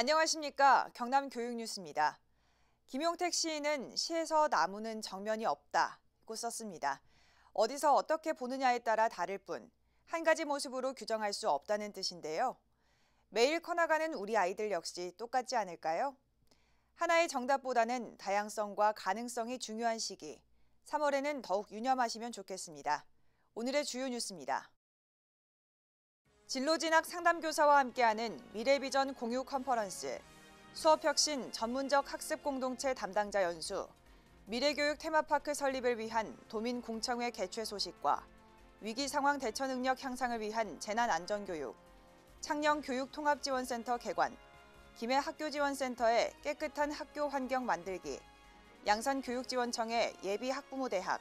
안녕하십니까. 경남교육뉴스입니다. 김용택 시인은 시에서 나무는 정면이 없다고 썼습니다. 어디서 어떻게 보느냐에 따라 다를 뿐 한 가지 모습으로 규정할 수 없다는 뜻인데요. 매일 커나가는 우리 아이들 역시 똑같지 않을까요? 하나의 정답보다는 다양성과 가능성이 중요한 시기. 3월에는 더욱 유념하시면 좋겠습니다. 오늘의 주요 뉴스입니다. 진로진학 상담교사와 함께하는 미래비전 공유 컨퍼런스, 수업혁신 전문적 학습 공동체 담당자 연수, 미래교육 테마파크 설립을 위한 도민공청회 개최 소식과 위기상황 대처 능력 향상을 위한 재난안전교육, 창녕교육통합지원센터 개관, 김해 학교지원센터의 깨끗한 학교 환경 만들기, 양산교육지원청의 예비학부모대학,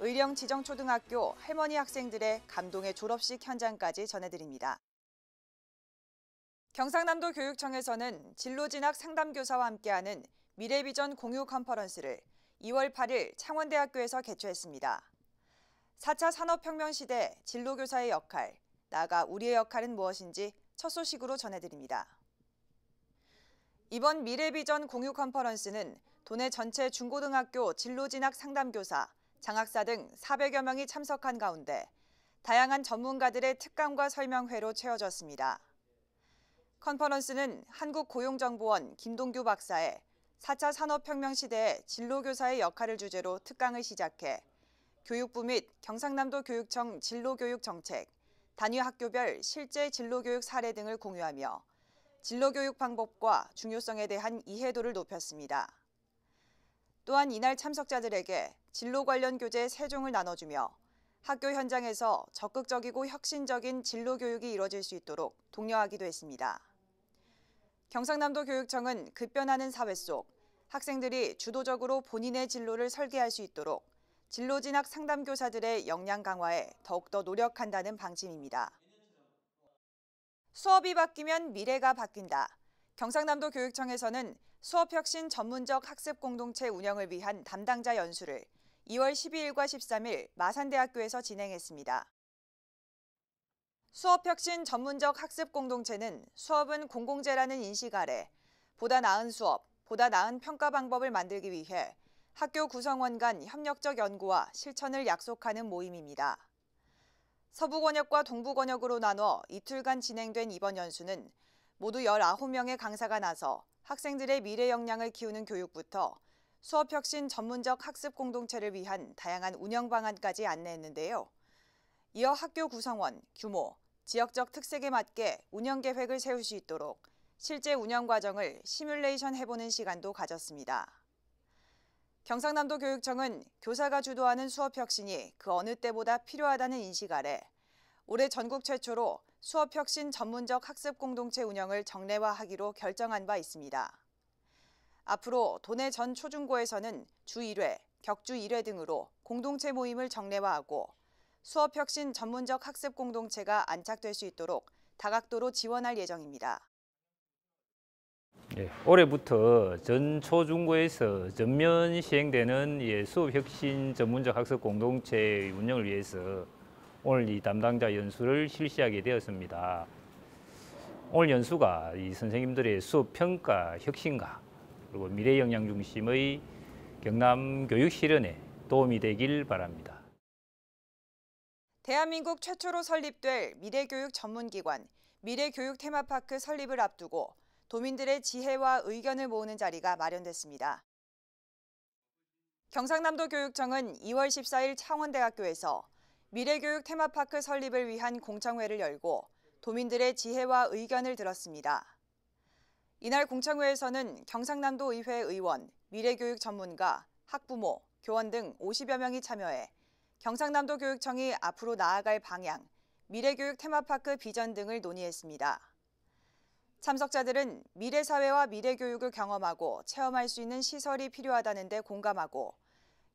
의령지정초등학교 할머니 학생들의 감동의 졸업식 현장까지 전해드립니다. 경상남도 교육청에서는 진로진학 상담교사와 함께하는 미래비전 공유 컨퍼런스를 2월 8일 창원대학교에서 개최했습니다. 4차 산업혁명 시대 진로교사의 역할, 나아가 우리의 역할은 무엇인지 첫 소식으로 전해드립니다. 이번 미래비전 공유 컨퍼런스는 도내 전체 중고등학교 진로진학 상담교사, 장학사 등 400여 명이 참석한 가운데 다양한 전문가들의 특강과 설명회로 채워졌습니다. 컨퍼런스는 한국고용정보원 김동규 박사의 4차 산업혁명 시대의 진로교사의 역할을 주제로 특강을 시작해 교육부 및 경상남도 교육청 진로교육 정책, 단위 학교별 실제 진로교육 사례 등을 공유하며 진로교육 방법과 중요성에 대한 이해도를 높였습니다. 또한 이날 참석자들에게 진로 관련 교재 3종을 나눠주며 학교 현장에서 적극적이고 혁신적인 진로 교육이 이뤄질 수 있도록 독려하기도 했습니다. 경상남도 교육청은 급변하는 사회 속 학생들이 주도적으로 본인의 진로를 설계할 수 있도록 진로진학 상담교사들의 역량 강화에 더욱더 노력한다는 방침입니다. 수업이 바뀌면 미래가 바뀐다. 경상남도 교육청에서는 수업혁신 전문적 학습 공동체 운영을 위한 담당자 연수를 2월 12일과 13일 마산대학교에서 진행했습니다. 수업혁신 전문적 학습 공동체는 수업은 공공재라는 인식 아래 보다 나은 수업, 보다 나은 평가 방법을 만들기 위해 학교 구성원 간 협력적 연구와 실천을 약속하는 모임입니다. 서부권역과 동부권역으로 나눠 이틀간 진행된 이번 연수는 모두 19명의 강사가 나서 학생들의 미래 역량을 키우는 교육부터 수업혁신 전문적 학습 공동체를 위한 다양한 운영 방안까지 안내했는데요. 이어 학교 구성원, 규모, 지역적 특색에 맞게 운영 계획을 세울 수 있도록 실제 운영 과정을 시뮬레이션 해보는 시간도 가졌습니다. 경상남도 교육청은 교사가 주도하는 수업혁신이 그 어느 때보다 필요하다는 인식 아래 올해 전국 최초로 수업혁신 전문적 학습 공동체 운영을 정례화하기로 결정한 바 있습니다. 앞으로 도내 전 초중고에서는 주 1회, 격주 1회 등으로 공동체 모임을 정례화하고 수업혁신 전문적 학습 공동체가 안착될 수 있도록 다각도로 지원할 예정입니다. 올해부터 전 초중고에서 전면 시행되는 수업혁신 전문적 학습 공동체 운영을 위해서 오늘 이 담당자 연수를 실시하게 되었습니다. 오늘 연수가 이 선생님들의 수업 평가 혁신과 그리고 미래 역량 중심의 경남 교육 실현에 도움이 되길 바랍니다. 대한민국 최초로 설립될 미래교육 전문기관 미래교육 테마파크 설립을 앞두고 도민들의 지혜와 의견을 모으는 자리가 마련됐습니다. 경상남도 교육청은 2월 14일 창원대학교에서 미래교육 테마파크 설립을 위한 공청회를 열고 도민들의 지혜와 의견을 들었습니다. 이날 공청회에서는 경상남도 의회 의원, 미래교육 전문가, 학부모, 교원 등 50여 명이 참여해 경상남도 교육청이 앞으로 나아갈 방향, 미래교육 테마파크 비전 등을 논의했습니다. 참석자들은 미래사회와 미래교육을 경험하고 체험할 수 있는 시설이 필요하다는 데 공감하고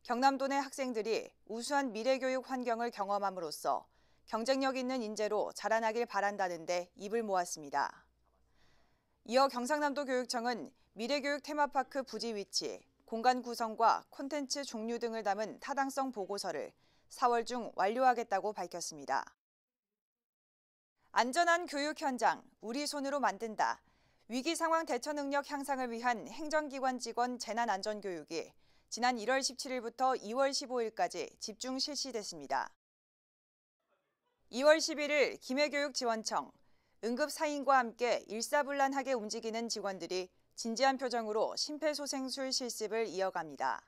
경남도 내 학생들이 우수한 미래교육 환경을 경험함으로써 경쟁력 있는 인재로 자라나길 바란다는 데 입을 모았습니다. 이어 경상남도 교육청은 미래교육 테마파크 부지 위치, 공간 구성과 콘텐츠 종류 등을 담은 타당성 보고서를 4월 중 완료하겠다고 밝혔습니다. 안전한 교육 현장, 우리 손으로 만든다. 위기 상황 대처 능력 향상을 위한 행정기관 직원 재난안전교육이 지난 1월 17일부터 2월 15일까지 집중 실시됐습니다. 2월 11일 김해교육지원청, 응급사인과 함께 일사불란하게 움직이는 직원들이 진지한 표정으로 심폐소생술 실습을 이어갑니다.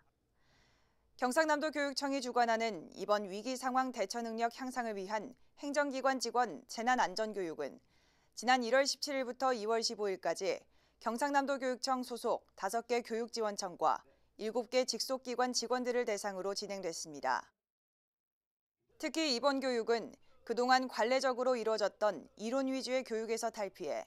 경상남도 교육청이 주관하는 이번 위기 상황 대처 능력 향상을 위한 행정기관 직원 재난안전교육은 지난 1월 17일부터 2월 15일까지 경상남도 교육청 소속 5개 교육지원청과 7개 직속기관 직원들을 대상으로 진행됐습니다. 특히 이번 교육은 그동안 관례적으로 이루어졌던 이론 위주의 교육에서 탈피해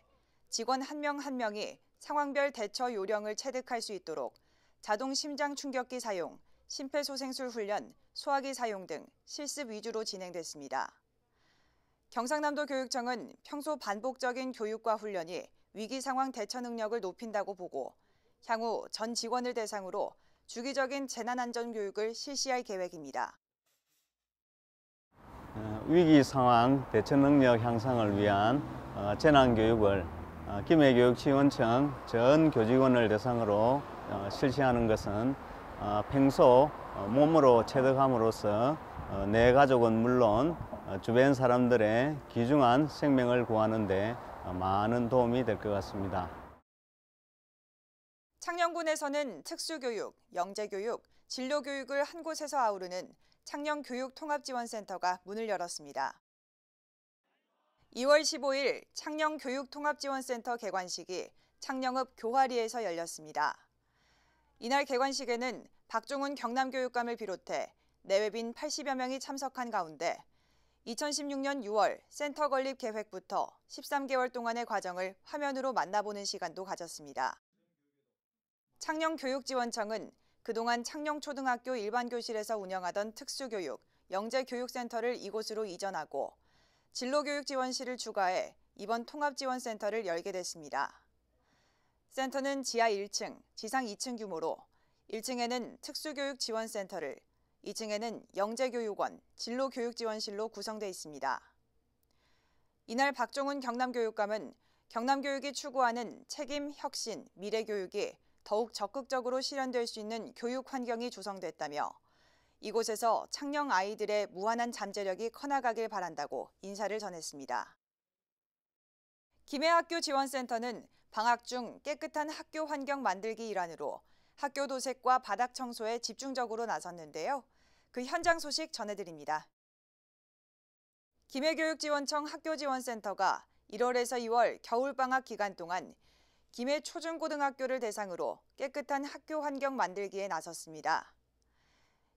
직원 한 명 한 명이 상황별 대처 요령을 체득할 수 있도록 자동 심장 충격기 사용, 심폐소생술 훈련, 소화기 사용 등 실습 위주로 진행됐습니다. 경상남도 교육청은 평소 반복적인 교육과 훈련이 위기 상황 대처 능력을 높인다고 보고 향후 전 직원을 대상으로 주기적인 재난안전 교육을 실시할 계획입니다. 위기 상황 대처 능력 향상을 위한 재난교육을 김해교육지원청 전 교직원을 대상으로 실시하는 것은 평소 몸으로 체득함으로써 내 가족은 물론 주변 사람들의 귀중한 생명을 구하는 데 많은 도움이 될 것 같습니다. 창녕군에서는 특수교육, 영재교육, 진로교육을 한 곳에서 아우르는 창녕교육통합지원센터가 문을 열었습니다. 2월 15일 창녕교육통합지원센터 개관식이 창녕읍 교화리에서 열렸습니다. 이날 개관식에는 박종훈 경남교육감을 비롯해 내외빈 80여 명이 참석한 가운데 2016년 6월 센터 건립 계획부터 13개월 동안의 과정을 화면으로 만나보는 시간도 가졌습니다. 창녕교육지원청은 그동안 창녕초등학교 일반교실에서 운영하던 특수교육, 영재교육센터를 이곳으로 이전하고 진로교육지원실을 추가해 이번 통합지원센터를 열게 됐습니다. 센터는 지하 1층, 지상 2층 규모로 1층에는 특수교육지원센터를, 2층에는 영재교육원, 진로교육지원실로 구성돼 있습니다. 이날 박종훈 경남교육감은 경남교육이 추구하는 책임, 혁신, 미래교육이 더욱 적극적으로 실현될 수 있는 교육 환경이 조성됐다며 이곳에서 창녕 아이들의 무한한 잠재력이 커나가길 바란다고 인사를 전했습니다. 김해학교 지원센터는 방학 중 깨끗한 학교 환경 만들기 일환으로 학교 도색과 바닥 청소에 집중적으로 나섰는데요. 그 현장 소식 전해드립니다. 김해교육지원청 학교지원센터가 1월에서 2월 겨울방학 기간 동안 김해 초중고등학교를 대상으로 깨끗한 학교 환경 만들기에 나섰습니다.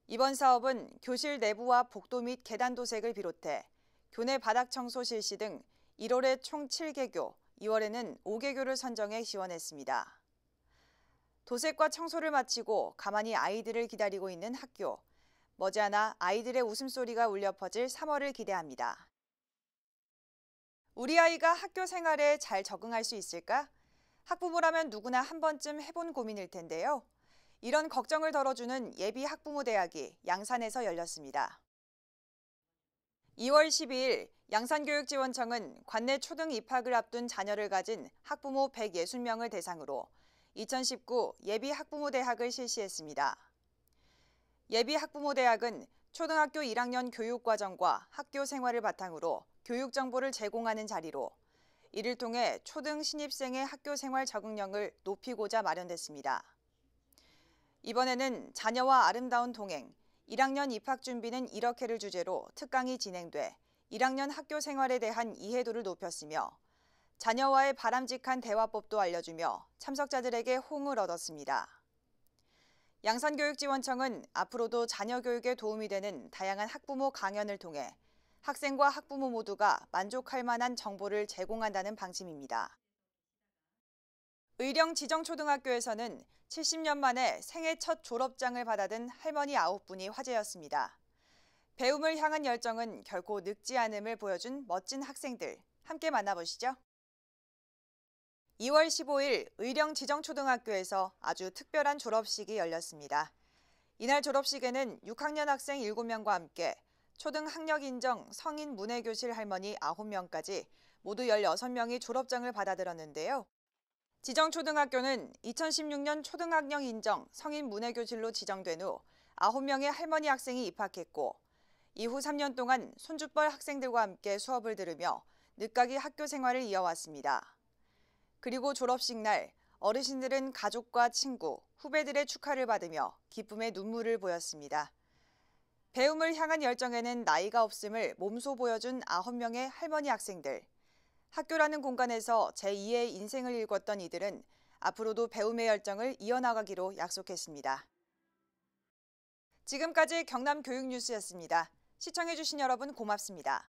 이번 사업은 교실 내부와 복도 및 계단 도색을 비롯해 교내 바닥 청소 실시 등 1월에 총 7개교, 2월에는 5개교를 선정해 지원했습니다. 도색과 청소를 마치고 가만히 아이들을 기다리고 있는 학교. 머지않아 아이들의 웃음소리가 울려 퍼질 3월을 기대합니다. 우리 아이가 학교 생활에 잘 적응할 수 있을까? 학부모라면 누구나 한 번쯤 해본 고민일 텐데요. 이런 걱정을 덜어주는 예비 학부모 대학이 양산에서 열렸습니다. 2월 12일 양산교육지원청은 관내 초등 입학을 앞둔 자녀를 가진 학부모 160명을 대상으로 2019 예비 학부모 대학을 실시했습니다. 예비 학부모 대학은 초등학교 1학년 교육과정과 학교 생활을 바탕으로 교육 정보를 제공하는 자리로 이를 통해 초등 신입생의 학교 생활 적응력을 높이고자 마련됐습니다. 이번에는 자녀와 아름다운 동행, 1학년 입학 준비는 이렇게를 주제로 특강이 진행돼 1학년 학교 생활에 대한 이해도를 높였으며 자녀와의 바람직한 대화법도 알려주며 참석자들에게 호응을 얻었습니다. 양산교육지원청은 앞으로도 자녀 교육에 도움이 되는 다양한 학부모 강연을 통해 학생과 학부모 모두가 만족할 만한 정보를 제공한다는 방침입니다. 의령 지정초등학교에서는 70년 만에 생애 첫 졸업장을 받아든 할머니 9분이 화제였습니다. 배움을 향한 열정은 결코 늙지 않음을 보여준 멋진 학생들, 함께 만나보시죠. 2월 15일 의령 지정초등학교에서 아주 특별한 졸업식이 열렸습니다. 이날 졸업식에는 6학년 학생 7명과 함께 초등 학력 인정 성인 문해교실 할머니 9명까지 모두 16명이 졸업장을 받아들었는데요. 지정초등학교는 2016년 초등학령 인정 성인 문해교실로 지정된 후 9명의 할머니 학생이 입학했고 이후 3년 동안 손주뻘 학생들과 함께 수업을 들으며 늦가기 학교 생활을 이어왔습니다. 그리고 졸업식 날 어르신들은 가족과 친구, 후배들의 축하를 받으며 기쁨의 눈물을 보였습니다. 배움을 향한 열정에는 나이가 없음을 몸소 보여준 9명의 할머니 학생들. 학교라는 공간에서 제2의 인생을 읽었던 이들은 앞으로도 배움의 열정을 이어나가기로 약속했습니다. 지금까지 경남교육뉴스였습니다. 시청해주신 여러분 고맙습니다.